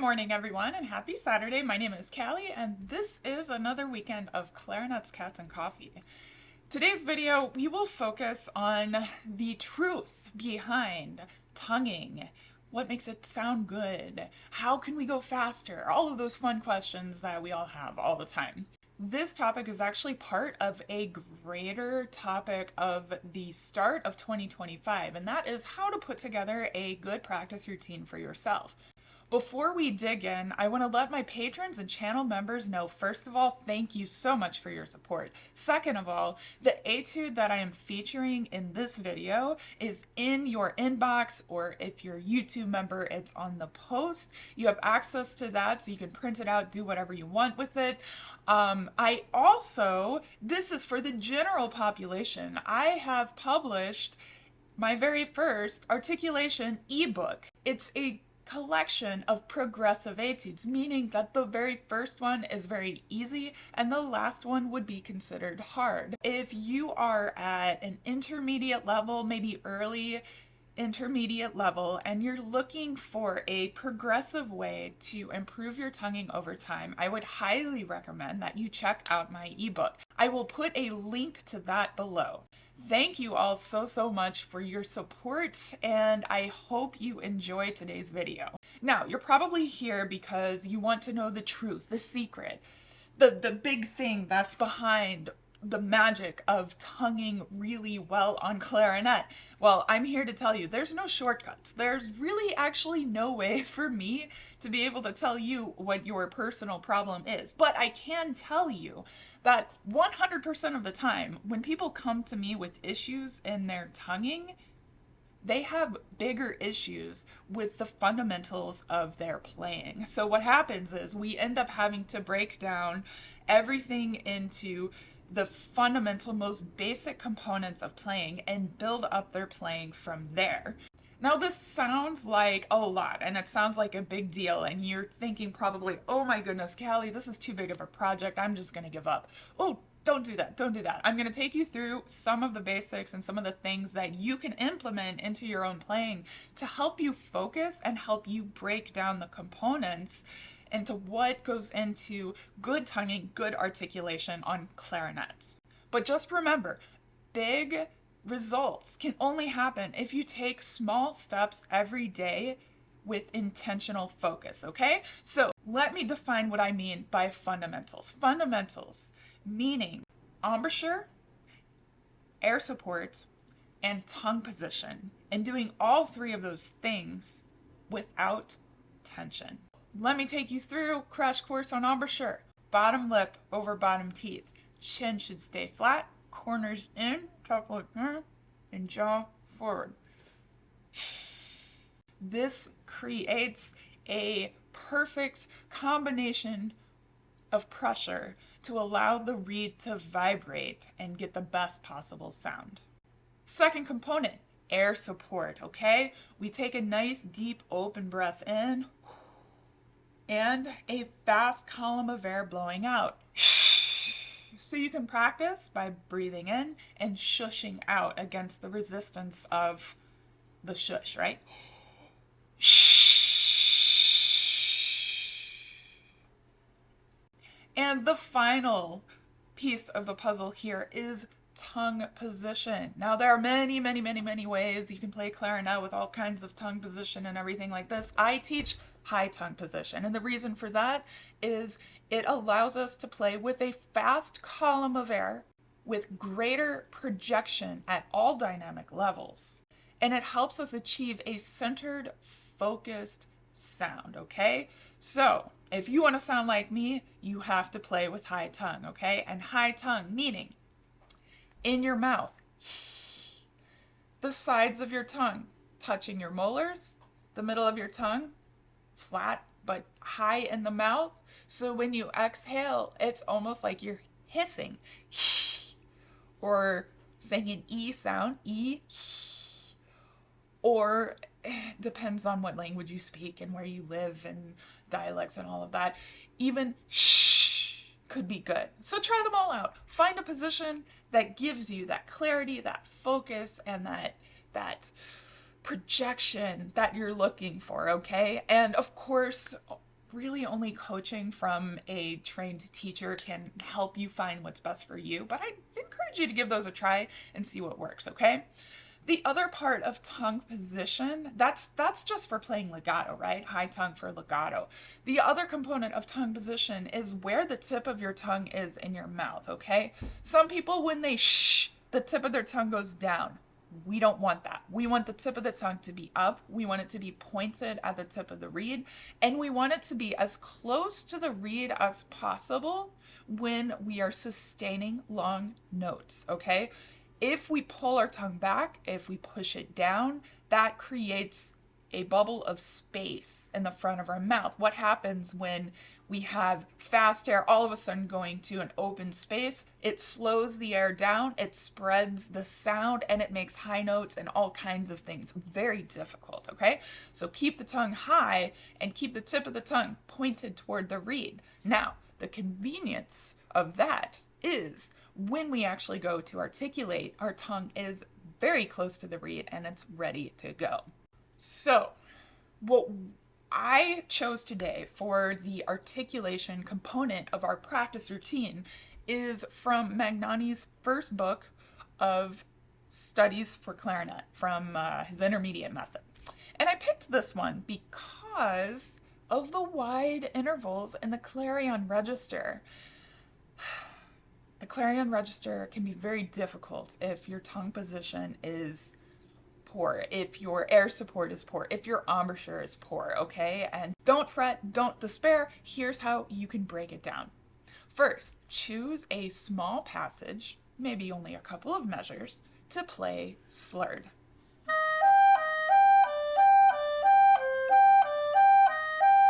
morning, everyone, and happy Saturday. My name is Callie, and this is another weekend of Clarinets, Cats, and Coffee. Today's video, we will focus on the truth behind tonguing. What makes it sound good? How can we go faster? All of those fun questions that we all have all the time. This topic is actually part of a greater topic of the start of 2025, and that is how to put together a good practice routine for yourself. Before we dig in, I want to let my patrons and channel members know, first of all, thank you so much for your support. Second of all, the etude that I am featuring in this video is in your inbox, or if you're a YouTube member, it's on the post. You have access to that, so you can print it out, do whatever you want with it. This is for the general population. I have published my very first Articulation ebook. It's a collection of progressive etudes, meaning that the very first one is very easy and the last one would be considered hard. If you are at an intermediate level, maybe early intermediate level, and you're looking for a progressive way to improve your tonguing over time, I would highly recommend that you check out my ebook. I will put a link to that below. Thank you all so much for your support, and I hope you enjoy today's video. Now, you're probably here because you want to know the truth, the secret, the big thing that's behind the magic of tonguing really well on clarinet. Well, I'm here to tell you there's no shortcuts. There's really actually no way for me to be able to tell you what your personal problem is. But I can tell you that 100% of the time, when people come to me with issues in their tonguing, they have bigger issues with the fundamentals of their playing. So what happens is we end up having to break down everything into the fundamental, most basic components of playing and build up their playing from there. Now, this sounds like a lot and it sounds like a big deal, and you're thinking probably, oh my goodness, Callie, this is too big of a project. I'm just going to give up. Oh, don't do that. Don't do that. I'm going to take you through some of the basics and some of the things that you can implement into your own playing to help you focus and help you break down the components into what goes into good tonguing, good articulation on clarinet. But just remember, big results can only happen if you take small steps every day with intentional focus, okay? So let me define what I mean by fundamentals. Fundamentals meaning embouchure, air support, and tongue position, and doing all three of those things without tension. Let me take you through crash course on embouchure. Bottom lip over bottom teeth. Chin should stay flat, corners in, top lip in, and jaw forward. This creates a perfect combination of pressure to allow the reed to vibrate and get the best possible sound. Second component, air support, okay? We take a nice deep open breath in and a fast column of air blowing out. So you can practice by breathing in and shushing out against the resistance of the shush, right? And the final piece of the puzzle here is tongue position. Now, there are many ways you can play clarinet with all kinds of tongue position and everything like this. I teach high tongue position, and the reason for that is it allows us to play with a fast column of air with greater projection at all dynamic levels, and it helps us achieve a centered, focused sound, okay? So if you want to sound like me, you have to play with high tongue, okay? And high tongue meaning in your mouth, the sides of your tongue touching your molars, the middle of your tongue flat but high in the mouth. So when you exhale, it's almost like you're hissing or saying an E sound, E, or depends on what language you speak and where you live and dialects and all of that. Even shh could be good. So try them all out. Find a position that gives you that clarity, that focus, and that projection that you're looking for, okay? And of course, really only coaching from a trained teacher can help you find what's best for you, but I encourage you to give those a try and see what works, okay? The other part of tongue position, that's just for playing legato, right? High tongue for legato. The other component of tongue position is where the tip of your tongue is in your mouth, okay? Some people, when they shh, the tip of their tongue goes down. We don't want that. We want the tip of the tongue to be up. We want it to be pointed at the tip of the reed. And we want it to be as close to the reed as possible when we are sustaining long notes, okay? If we pull our tongue back, if we push it down, that creates a bubble of space in the front of our mouth. What happens when we have fast air all of a sudden going to an open space? It slows the air down, it spreads the sound, and it makes high notes and all kinds of things very difficult, okay? So keep the tongue high and keep the tip of the tongue pointed toward the reed. Now, the convenience of that is when we actually go to articulate, our tongue is very close to the reed and it's ready to go. So, what I chose today for the articulation component of our practice routine is from Magnani's first book of studies for clarinet from his intermediate method. And I picked this one because of the wide intervals in the clarion register. The clarion register can be very difficult if your tongue position is poor, if your air support is poor, if your embouchure is poor, okay? And don't fret, don't despair. Here's how you can break it down. First, choose a small passage, maybe only a couple of measures, to play slurred.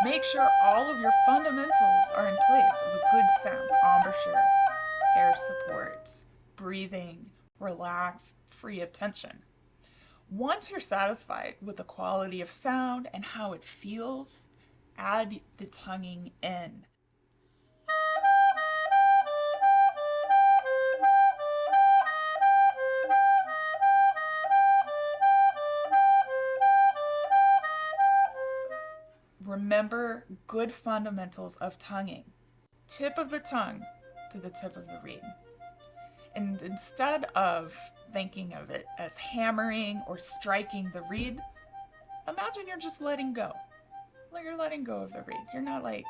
Make sure all of your fundamentals are in place of a good sound. Embouchure, air support, breathing, relaxed, free of tension. Once you're satisfied with the quality of sound and how it feels, add the tonguing in. Remember good fundamentals of tonguing. Tip of the tongue to the tip of the reed. And instead of thinking of it as hammering or striking the reed, imagine you're just letting go. Like you're letting go of the reed. You're not like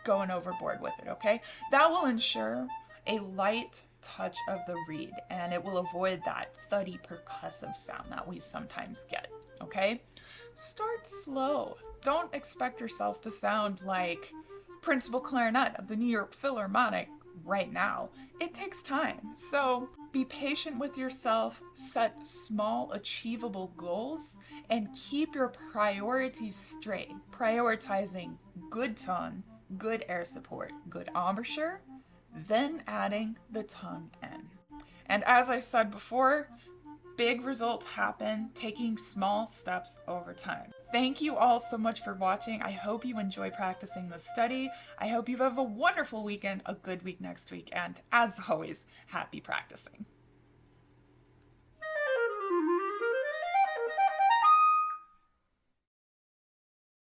going overboard with it, okay? That will ensure a light touch of the reed and it will avoid that thuddy percussive sound that we sometimes get, okay? Start slow. Don't expect yourself to sound like principal clarinet of the New York Philharmonic right now. It takes time. So be patient with yourself, set small achievable goals, and keep your priorities straight, prioritizing good tone, good air support, good embouchure, then adding the tongue in. And as I said before, big results happen taking small steps over time. Thank you all so much for watching. I hope you enjoy practicing this study. I hope you have a wonderful weekend, a good week next week, and as always, happy practicing.